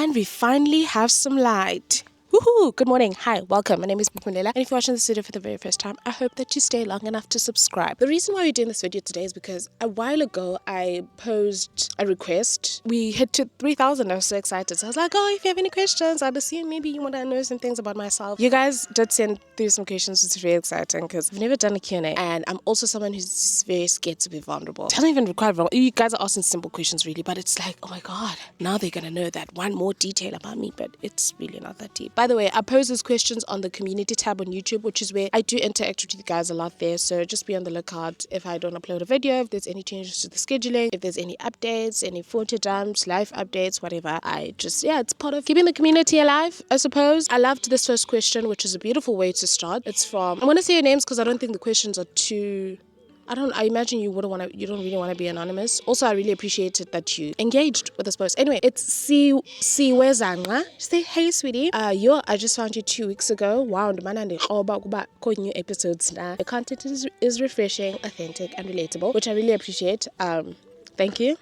And we finally have some light. Woohoo! Good morning. Hi, welcome. My name is Bukulela, and if you're watching this video for the very first time, I hope that you stay long enough to subscribe. The reason why we're doing this video today is because a while ago I posed a request. We hit to 3,000. I was so excited. So I was like, oh, if you have any questions, I'd assume maybe you want to know some things about myself. You guys did send through some questions. It's very exciting because I've never done a Q&A, and I'm also someone who's very scared to be vulnerable. I don't even require vulnerable. You guys are asking simple questions really, but it's like, oh my god, now they're gonna know that one more detail about me, but it's really not that deep. By the way, I pose those questions on the community tab on YouTube, which is where I do interact with you guys a lot there. So just be on the lookout if I don't upload a video, if there's any changes to the scheduling, if there's any updates, any photo dumps, live updates, whatever. It's part of keeping the community alive, I suppose. I loved this first question, which is a beautiful way to start. It's from, I'm going to say your names because I don't think the questions are too... I imagine you don't really want to be anonymous. Also, I really appreciated that you engaged with this post. Anyway, it's Siwezanga. Say, hey, sweetie. I just found you 2 weeks ago. Wow, about new episodes now. The content is refreshing, authentic, and relatable, which I really appreciate. Thank you.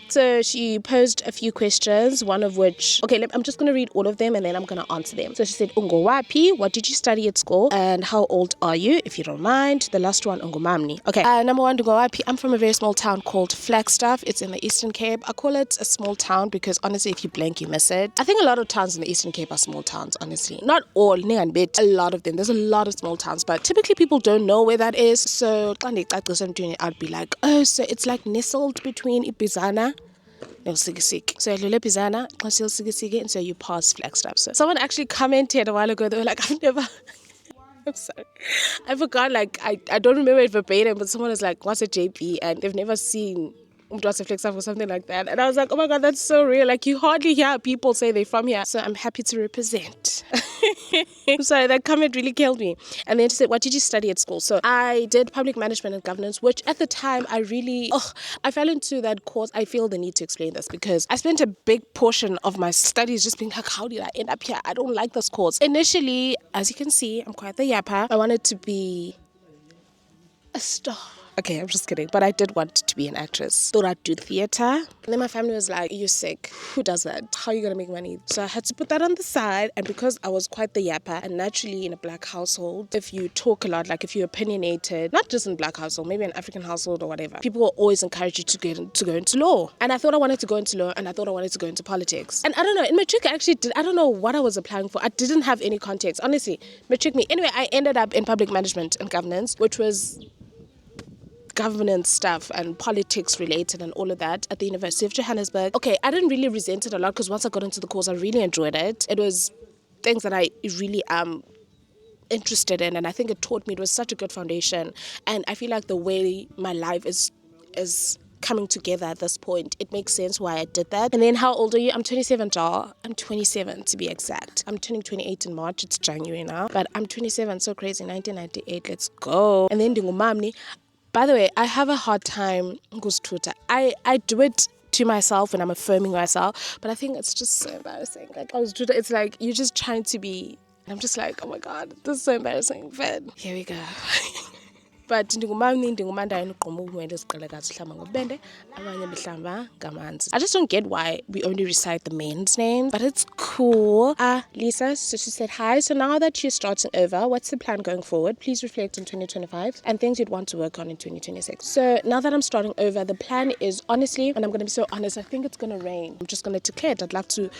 So she posed a few questions, one of which, I'm just going to read all of them and then I'm going to answer them. So she said, Ungo wapi, what did you study at school and how old are you, if you don't mind? The last one, Ungo mamni. Okay, number one, Ungo wapi, I'm from a very small town called Flagstaff. It's in the Eastern Cape. I call it a small town because honestly, if you blink, you miss it. I think a lot of towns in the Eastern Cape are small towns, honestly. Not all, a lot of them. There's a lot of small towns, but typically people don't know where that is. So I'd be like, oh, so it's like nestled between Ibizana. So Pisana, and so you pass Flagstaff. So someone actually commented a while ago, they were like, I've never I'm sorry. I forgot, I don't remember it verbatim, but someone was like, what's a JP? And they've never seen Flagstaff or something like that. And I was like, oh my god, that's so real. Like, you hardly hear people say they're from here. So I'm happy to represent. I'm sorry, that comment really killed me. And then she said, what did you study at school? So I did public management and governance, which at the time I fell into that course. I feel the need to explain this because I spent a big portion of my studies just being like, how did I end up here? I don't like this course. Initially, as you can see, I'm quite the yapper. I wanted to be a star. Okay, I'm just kidding. But I did want to be an actress. Thought I'd do theater. And then my family was like, you're sick. Who does that? How are you going to make money? So I had to put that on the side. And because I was quite the yapper, and naturally in a black household, if you talk a lot, like if you're opinionated, not just in black household, maybe an African household or whatever, people will always encourage you to go into law. And I thought I wanted to go into law, and I thought I wanted to go into politics. And I don't know, in matric I actually did, I don't know what I was applying for. I didn't have any context. Honestly, matric me. Anyway, I ended up in public management and governance, which was governance stuff and politics related and all of that at the University of Johannesburg. Okay, I didn't really resent it a lot because once I got into the course, I really enjoyed it. It was things that I really am interested in, and I think it taught me. It was such a good foundation, and I feel like the way my life is coming together at this point, it makes sense why I did that. And then, how old are you? I'm 27, y'all. I'm 27 to be exact. I'm turning 28 in March. It's January now, but I'm 27. So crazy. 1998. Let's go. And then Dingumamni. By the way, I have a hard time with Twitter. I do it to myself when I'm affirming myself, but I think it's just so embarrassing. Like, on Twitter, it's like you're just trying to be, and I'm just like, oh my god, this is so embarrassing. But here we go. But I just don't get why we only recite the men's names, but it's cool. Lisa, so she said, hi, so now that you're starting over, what's the plan going forward? Please reflect on 2025 and things you'd want to work on in 2026. So now that I'm starting over, the plan is, honestly, and I'm going to be so honest, I think it's going to rain. I'm just going to declare it. I'd love to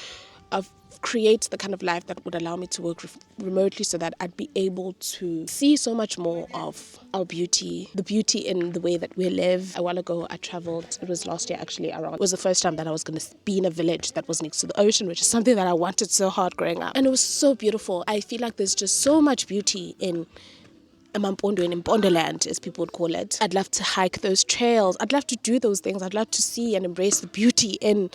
create the kind of life that would allow me to work remotely so that I'd be able to see so much more of our beauty, the beauty in the way that we live. A while ago, I traveled, it was last year actually, it was the first time that I was going to be in a village that was next to the ocean, which is something that I wanted so hard growing up. And it was so beautiful. I feel like there's just so much beauty in Mampondo and in Bonderland, as people would call it. I'd love to hike those trails. I'd love to do those things. I'd love to see and embrace the beauty in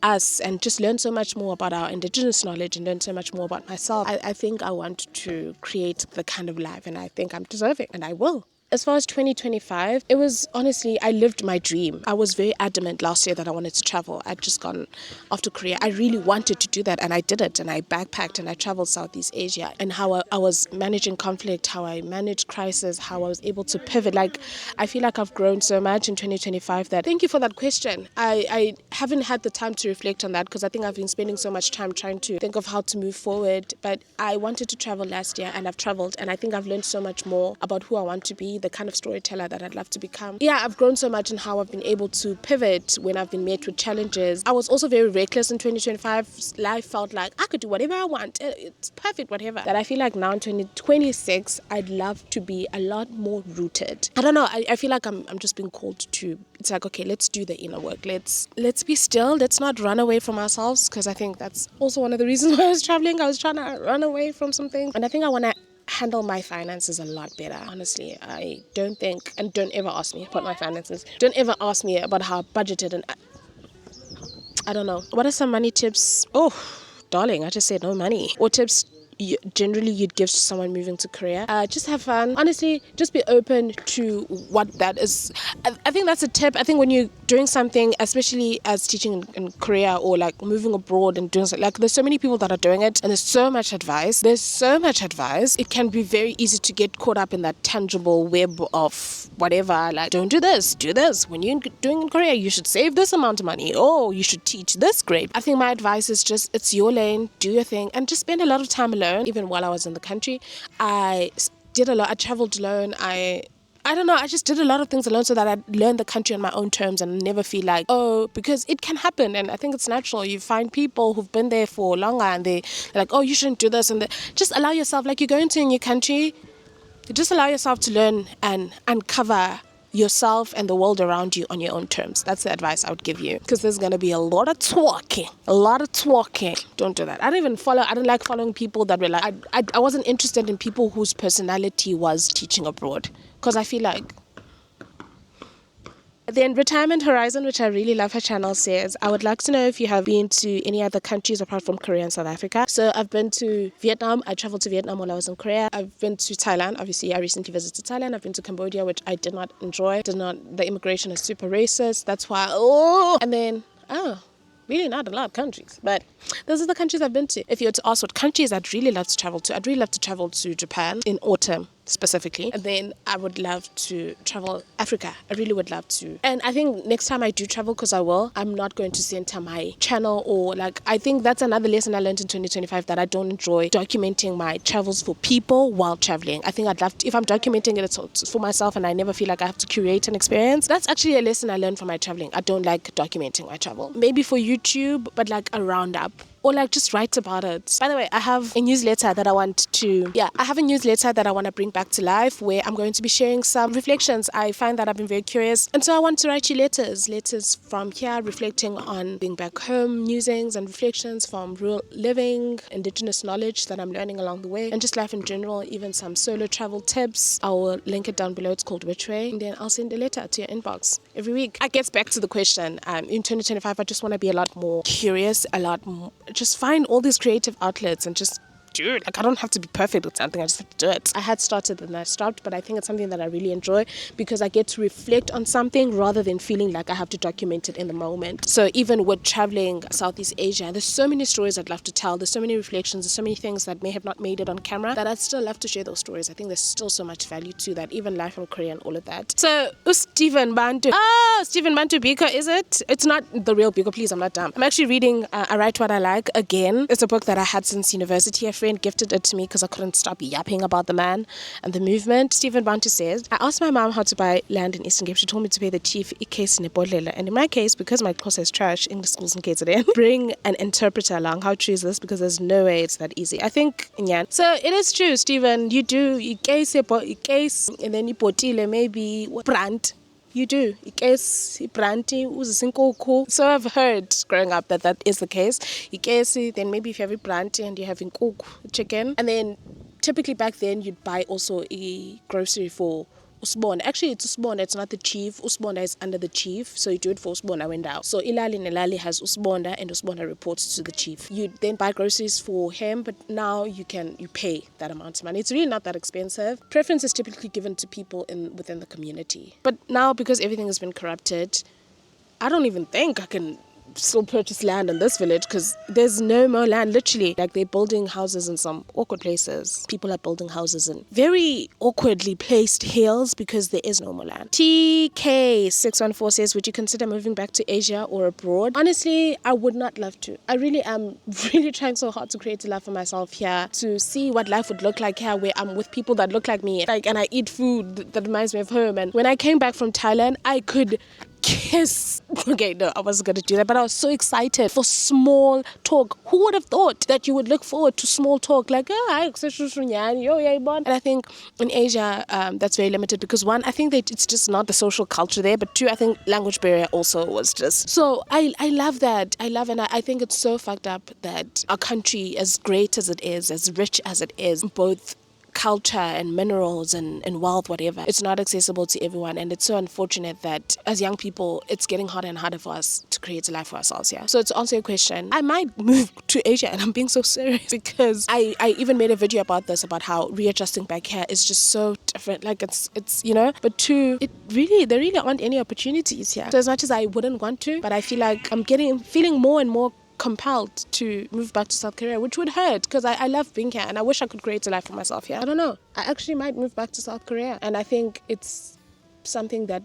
us and just learn so much more about our indigenous knowledge and learn so much more about myself. I think I want to create the kind of life, and I think I'm deserving, and I will. As far as 2025, it was honestly, I lived my dream. I was very adamant last year that I wanted to travel. I'd just gone after Korea. I really wanted to do that, and I did it. And I backpacked and I traveled Southeast Asia, and how I was managing conflict, how I managed crisis, how I was able to pivot. Like, I feel like I've grown so much in 2025 that, thank you for that question. I haven't had the time to reflect on that because I think I've been spending so much time trying to think of how to move forward. But I wanted to travel last year, and I've traveled, and I think I've learned so much more about who I want to be, the kind of storyteller that I'd love to become. Yeah, I've grown so much in how I've been able to pivot when I've been met with challenges. I was also very reckless in 2025. Life felt like I could do whatever I want. It's perfect, whatever. That I feel like now in 2026, I'd love to be a lot more rooted. I don't know. I feel like I'm just being called to. It's like, okay, let's do the inner work. Let's be still. Let's not run away from ourselves, because I think that's also one of the reasons why I was traveling. I was trying to run away from some things, and I think I want to handle my finances a lot better. Honestly, I don't think, and don't ever ask me about my finances. Don't ever ask me about how I budgeted, and I don't know. What are some money tips? Oh, darling, I just said no money. Or tips generally you'd give to someone moving to Korea? Just have fun. Honestly, just be open to what that is. I think that's a tip. I think when you're doing something, especially as teaching in Korea or like moving abroad and doing something, like there's so many people that are doing it, and there's so much advice. It can be very easy to get caught up in that tangible web of whatever, like, don't do this, do this. When you're doing in Korea, you should save this amount of money. Oh, you should teach this grade. I think my advice is just, it's your lane, do your thing, and just spend a lot of time alone. Even while I was in the country, I did a lot. I traveled alone. I don't know, I just did a lot of things alone so that I learned the country on my own terms and never feel like, oh, because it can happen. And I think it's natural. You find people who've been there for longer and they're like, oh, you shouldn't do this. And just allow yourself, like, you go into a new country, just allow yourself to learn and uncover yourself and the world around you on your own terms. That's the advice I would give you, because there's going to be a lot of talking. Don't do that. I don't like following people that were like, I wasn't interested in people whose personality was teaching abroad, because I feel like, then Retirement Horizon, which I really love her channel, says, I would like to know if you have been to any other countries apart from Korea and South Africa. So I've been to Vietnam. I traveled to Vietnam while I was in Korea. I've been to Thailand. Obviously, I recently visited Thailand. I've been to Cambodia, which I did not enjoy. The immigration is super racist. That's why, and then, really not a lot of countries, but those are the countries I've been to. If you were to ask what countries I'd really love to travel to, I'd really love to travel to Japan in autumn specifically, and then I would love to travel Africa. I really would love to. And I think next time I do travel, because I will, I'm not going to center my channel, or like, I think that's another lesson I learned in 2025, that I don't enjoy documenting my travels for people while traveling. I think I'd love to, if I'm documenting it, it's for myself, and I never feel like I have to curate an experience. That's actually a lesson I learned from my traveling. I don't like documenting my travel. Maybe for YouTube, but like a roundup, or like just write about it. By the way, I have a newsletter that I want to bring back to life, where I'm going to be sharing some reflections. I find that I've been very curious, and so I want to write you letters from here, reflecting on being back home, musings and reflections from real living, indigenous knowledge that I'm learning along the way, and just life in general, even some solo travel tips. I will link it down below. It's called Which Way, and then I'll send a letter to your inbox every week. I get back to the question. In 2025, I just want to be a lot more curious, a lot more, just find all these creative outlets and just do it. Like, I don't have to be perfect with something, I just have to do it. I had started and I stopped, but I think it's something that I really enjoy, because I get to reflect on something rather than feeling like I have to document it in the moment. So even with traveling Southeast Asia, there's so many stories I'd love to tell. There's so many reflections, there's so many things that may have not made it on camera, that I'd still love to share those stories. I think there's still so much value to that, even life in Korea and all of that. So Stephen Bantu Biko, is it? It's not the real Biko, please, I'm not dumb. I'm actually reading I Write What I Like again. It's a book that I had since university. A friend gifted it to me because I couldn't stop yapping about the man and the movement. Stephen Bantu says, I asked my mom how to buy land in Eastern Cape. She told me to pay the chief case nebodlela. And in my case, because my course is trash, English schools in KZN, bring an interpreter along. How true is this? Because there's no way it's that easy. I think, yeah. So it is true, Stephen. You do, case, and then you potile maybe brand. You do. So I've heard growing up that is the case. Then maybe if you have a brandy and you're having chicken, and then typically back then you'd buy also a grocery for Usbona. Actually, it's Usbona. It's not the chief. Usbona is under the chief. So you do it for Usbona when down. So Ilali Nelali has Usbona, and Usbona reports to the chief. You then buy groceries for him, but now you pay that amount of money. It's really not that expensive. Preference is typically given to people within the community. But now, because everything has been corrupted, I don't even think I can still purchase land in this village because there's no more land. Literally, like, they're building houses in some awkward places. People are building houses in very awkwardly placed hills because there is no more land. TK614 says, would you consider moving back to Asia or abroad? Honestly, I would not love to. I really am really trying so hard to create a life for myself here, to see what life would look like here, where I'm with people that look like me, like, and I eat food that reminds me of home. And when I came back from Thailand, I could kiss. Okay, no, I wasn't going to do that, but I was so excited for small talk. Who would have thought that you would look forward to small talk? Like, and I think in Asia, that's very limited because, one, I think that it's just not the social culture there, but two, I think language barrier also was just, so I love that. And I think it's so fucked up that our country, as great as it is, as rich as it is, both culture and minerals and wealth, whatever, it's not accessible to everyone. And it's so unfortunate that as young people, it's getting harder and harder for us to create a life for ourselves here. So to answer your question, I might move to Asia, and I'm being so serious because I even made a video about this, about how readjusting back here is just so different. Like, it's but two, there really aren't any opportunities here. So as much as I wouldn't want to, but I feel like I'm feeling more and more compelled to move back to South Korea, which would hurt because I love being here and I wish I could create a life for myself here. I don't know. I actually might move back to South Korea, and I think it's something that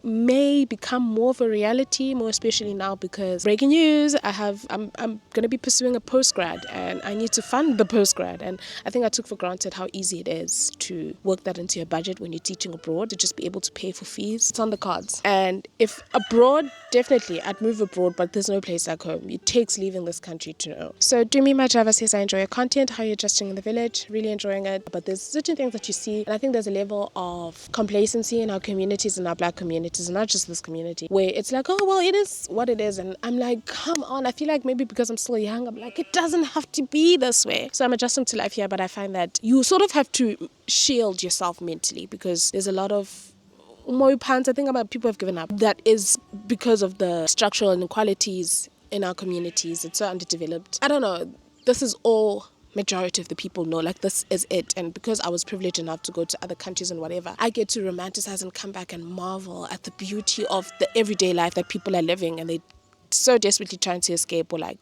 may become more of a reality, more especially now because, breaking news, I'm going to be pursuing a postgrad and I need to fund the postgrad. And I think I took for granted how easy it is to work that into your budget when you're teaching abroad, to just be able to pay for fees. It's on the cards. And if abroad, definitely I'd move abroad, but there's no place like home. It takes leaving this country to know. So Dumi Majava says, I enjoy your content, how you're adjusting in the village, really enjoying it. But there's certain things that you see, and I think there's a level of complacency in our communities, in our black communities, and not just this community, where it's like, oh, well, it is what it is. And I'm like, come on. I feel like maybe because I'm still young, I'm like, it doesn't have to be this way. So I'm adjusting to life here, but I find that you sort of have to shield yourself mentally because there's a lot of pants. I think about people have given up. That is because of the structural inequalities in our communities. It's so underdeveloped. I don't know. This is all majority of the people know, like, this is it. And because I was privileged enough to go to other countries and whatever, I get to romanticize and come back and marvel at the beauty of the everyday life that people are living, and they so desperately trying to escape, or like,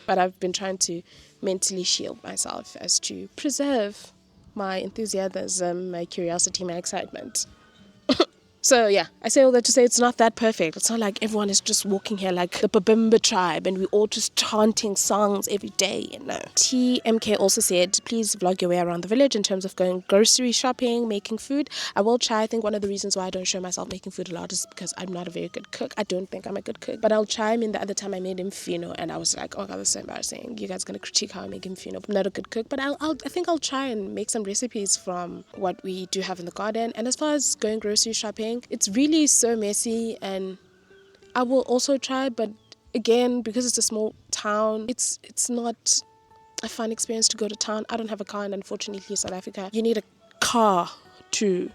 but I've been trying to mentally shield myself as to preserve my enthusiasm, my curiosity, my excitement. So yeah, I say all that to say it's not that perfect. It's not like everyone is just walking here like the Babimba tribe and we're all just chanting songs every day, you know. TMK also said, please vlog your way around the village in terms of going grocery shopping, making food. I will try. I think one of the reasons why I don't show myself making food a lot is because I'm not a very good cook. I don't think I'm a good cook, but I'll try. I mean, the other time I made infino and I was like, oh God, that's so embarrassing. You guys gonna critique how I make infino. I'm not a good cook, but I think I'll try and make some recipes from what we do have in the garden. And as far as going grocery shopping, it's really so messy, and I will also try, but again, because it's a small town, it's not a fun experience to go to town. I don't have a car, and unfortunately South Africa, you need a car to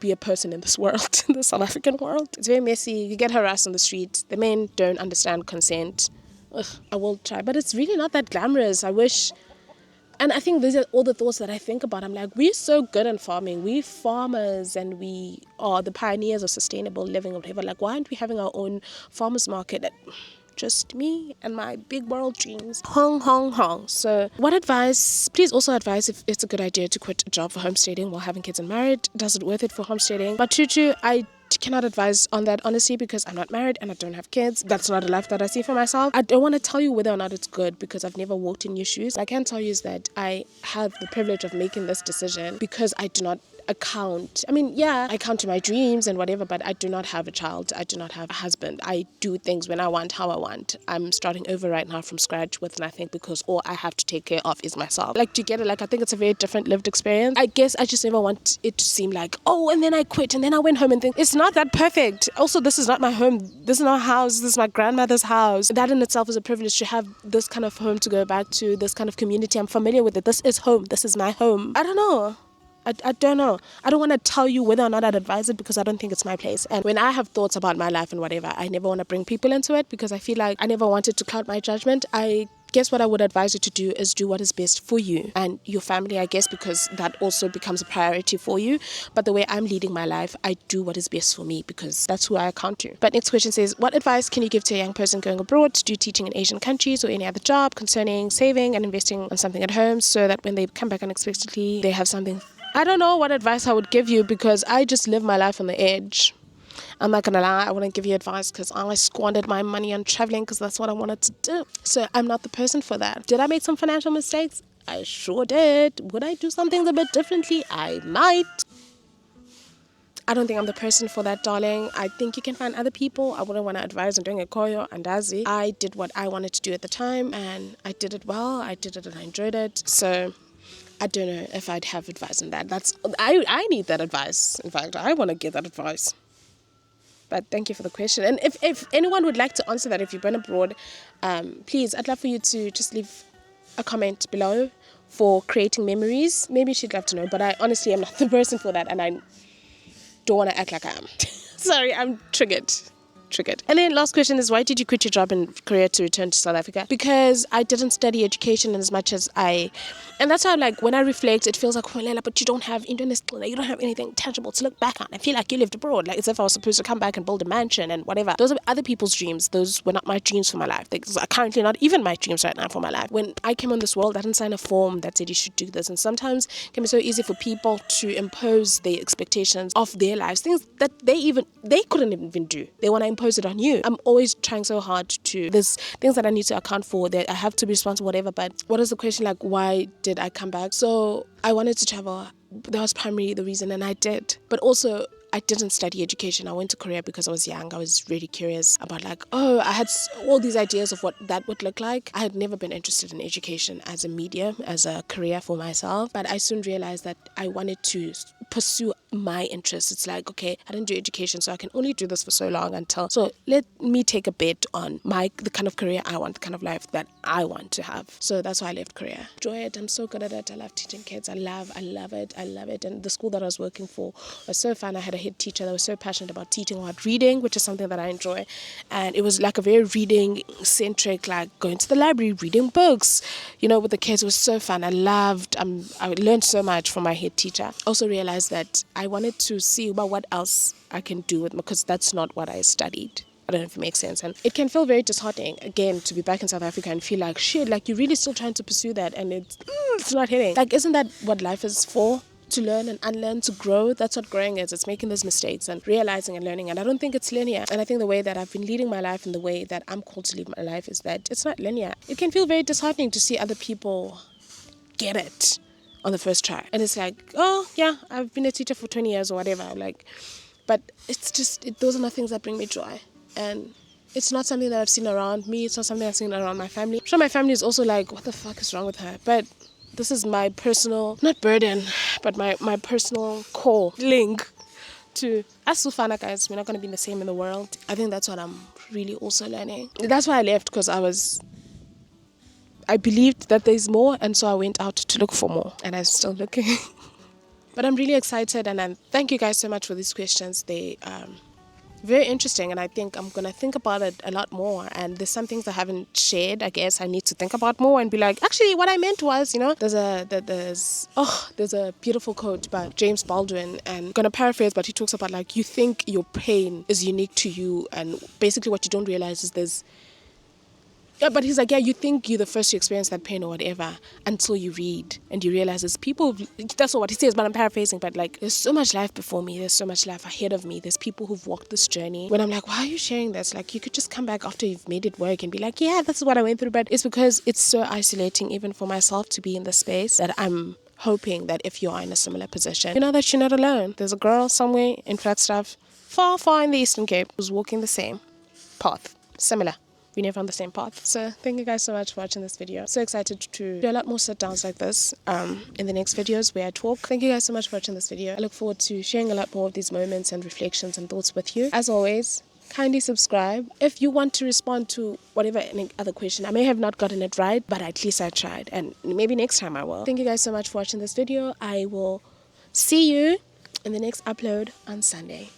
be a person in this world, in the South African world. It's very messy. You get harassed on the streets. The men don't understand consent. I will try, but it's really not that glamorous. I wish. And I think these are all the thoughts that I think about. I'm like, we're so good in farming. We're farmers and we are the pioneers of sustainable living or whatever. Like, why aren't we having our own farmers market? Just me and my big world dreams. Hong, hong, hong. So what advice, please also advise if it's a good idea to quit a job for homesteading while having kids and married. Does it worth it for homesteading? But Chuchu, I cannot advise on that, honestly, because I'm not married and I don't have kids. That's not a life that I see for myself. I don't want to tell you whether or not it's good because I've never walked in your shoes. What I can tell you is that I have the privilege of making this decision because I do not account. I mean, yeah, I count to my dreams and whatever, but I do not have a child. I do not have a husband. I do things when I want, how I want. I'm starting over right now from scratch with nothing because all I have to take care of is myself. Like, do you get it? Like, I think it's a very different lived experience. I guess I just never want it to seem like, oh, and then I quit and then I went home and think it's not that perfect. Also, this is not my home. This is not a house. This is my grandmother's house. That in itself is a privilege to have this kind of home to go back to, this kind of community. I'm familiar with it. This is home. This is my home. I don't know. I don't know. I don't want to tell you whether or not I'd advise it because I don't think it's my place. And when I have thoughts about my life and whatever, I never want to bring people into it because I feel like I never wanted to cloud my judgment. I guess what I would advise you to do is do what is best for you and your family, I guess, because that also becomes a priority for you. But the way I'm leading my life, I do what is best for me because that's who I account to. But next question says, what advice can you give to a young person going abroad to do teaching in Asian countries or any other job concerning saving and investing on something at home so that when they come back unexpectedly, they have something? I don't know what advice I would give you because I just live my life on the edge. I'm not gonna lie, I wouldn't give you advice because I squandered my money on traveling because that's what I wanted to do. So I'm not the person for that. Did I make some financial mistakes? I sure did. Would I do some things a bit differently? I might. I don't think I'm the person for that, darling. I think you can find other people. I wouldn't want to advise on doing a koyo and dazi. I did what I wanted to do at the time and I did it well. I did it and I enjoyed it. So I don't know if I'd have advice on that. I need that advice. In fact, I want to get that advice. But thank you for the question. And if anyone would like to answer that, if you've been abroad, please, I'd love for you to just leave a comment below for creating memories. Maybe she'd love to know, but I honestly am not the person for that, and I don't want to act like I am. Sorry, I'm triggered. And then last question is, why did you quit your job in Korea to return to South Africa? Because I didn't study education as much as and that's how, like, when I reflect, it feels like, oh, Lela, but you don't have internet, you don't have anything tangible to look back on. I feel like you lived abroad, like as if I was supposed to come back and build a mansion and whatever. Those are other people's dreams. Those were not my dreams for my life. Those are currently not even my dreams right now for my life. When I came on this world, I didn't sign a form that said you should do this. And sometimes it can be so easy for people to impose their expectations of their lives, things that they couldn't even do. They want to impose it on you. I'm always trying so hard there's things that I need to account for, that I have to be responsible, whatever. But what is the question, like, why did I come back? So I wanted to travel. That was primarily the reason, and I did. But also, I didn't study education. I went to Korea because I was young. I was really curious about, like, I had all these ideas of what that would look like. I had never been interested in education as a medium, as a career for myself. But I soon realized that I wanted to pursue my interests. It's like, okay, I didn't do education, so I can only do this for so long so let me take a bet on the kind of career I want, the kind of life that I want to have. So that's why I left Korea. Enjoy it. I'm so good at it. I love teaching kids. I love it. And the school that I was working for was so fun. I had a head teacher that was so passionate about teaching about reading, which is something that I enjoy. And it was like a very reading centric, like going to the library, reading books, with the kids. It was so fun. I learned so much from my head teacher. Also realized that I wanted to see about what else I can do because that's not what I studied. I don't know if it makes sense. And it can feel very disheartening, again, to be back in South Africa and feel like, shit, like you're really still trying to pursue that and it's not hitting. Like, isn't that what life is for? To learn and unlearn, to grow. That's what growing is. It's making those mistakes and realizing and learning. And I don't think it's linear. And I think the way that I've been leading my life and the way that I'm called to lead my life is that it's not linear. It can feel very disheartening to see other people get it on the first try. And it's like, oh, yeah, I've been a teacher for 20 years or whatever. But it's just, those are not things that bring me joy. And it's not something that I've seen around me. It's not something I've seen around my family. I'm sure my family is also like, what the fuck is wrong with her? But this is my personal, not burden, but my personal core link to us Sufana guys. We're not going to be the same in the world. I think that's what I'm really also learning. That's why I left, because I believed that there's more, and so I went out to look for more, and I'm still looking. But I'm really excited, and thank you guys so much for these questions. They very interesting, and I think I'm gonna think about it a lot more. And there's some things I haven't shared. I guess I need to think about more and be like, actually, what I meant was, there's a beautiful quote by James Baldwin, and I'm gonna paraphrase, but he talks about, like, you think your pain is unique to you, and basically what you don't realize is but he's like, you think you're the first to experience that pain or whatever until you read and you realize there's people, that's not what he says, but I'm paraphrasing, but like, there's so much life before me, there's so much life ahead of me, there's people who've walked this journey. When I'm like, why are you sharing this? Like, you could just come back after you've made it work and be like, yeah, this is what I went through. But it's because it's so isolating even for myself to be in the space that I'm hoping that if you are in a similar position, you know that you're not alone. There's a girl somewhere in Flagstaff, far, far in the Eastern Cape, who's walking the same path, similar. We never on the same path. So thank you guys so much for watching this video. So excited to do a lot more sit downs like this in the next videos where I talk. Thank you guys so much for watching this video. I look forward to sharing a lot more of these moments and reflections and thoughts with you. As always, kindly subscribe. If you want to respond to whatever any other question, I may have not gotten it right, but at least I tried, and maybe next time I will. Thank you guys so much for watching this video. I will See you in the next upload on Sunday.